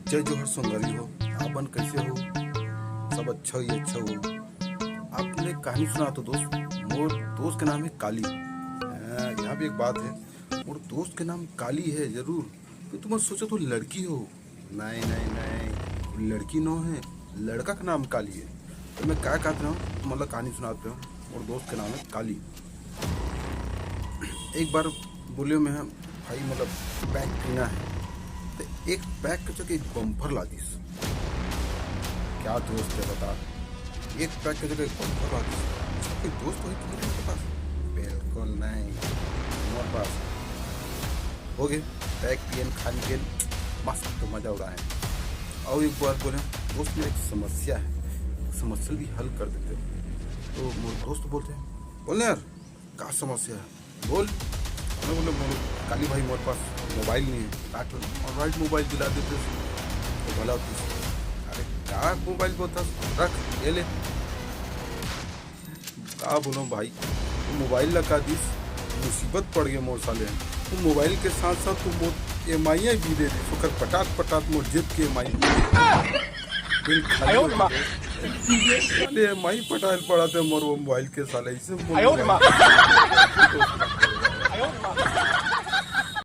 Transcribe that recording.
जय जोहर सुंदरी हो। आपन कैसे हो? सब अच्छा ही अच्छा हो। आपने कहानी सुना तो दोस्त, मोर दोस्त के नाम है काली। यहाँ भी एक बात है, मोर दोस्त के नाम काली है जरूर। तो तुम सोचो तो लड़की हो। नहीं नहीं नहीं, लड़की नो है, लड़का का नाम काली है। तो मैं क्या कहता हूँ, मतलब कहानी सुनाते हूँ। मोर दोस्त के नाम है काली। एक बार बोलियो में भाई मतलब पैक पीना है, तो एक पैक के जगह एक बम्फर ला दीस। क्या दोस्त है बता, एक पैक के जगह एक बम्फर ला दीस। कोई दोस्त हो तुम्हारे पास? बिल्कुल नहीं, हमारे पास हो गए पैक पियन खाने के मस्त तो मजा उड़ाए। और एक बार बोले दोस्त में एक समस्या है, समस्या भी हल कर देते। तो मोर दोस्त बोलते हैं, बोले यार क्या समस्या है बोल। मैं बोले काली भाई मोरे पास मोबाइल नहीं है, ऑनलाइन मोबाइल दिला देते तो भला होती। अरे क्या मोबाइल बोलता, रख ले ले। क्या बोलो भाई, तो मोबाइल लगा दिस, मुसीबत पड़ गई मोर साले। तो मोबाइल के साथ साथ तुम EMI भी दे दी, तो पटाट पटाट मोर जेब के EMI बिल खाली EMI पटाल पड़ा थे मोर वो मोबाइल के साले। इसे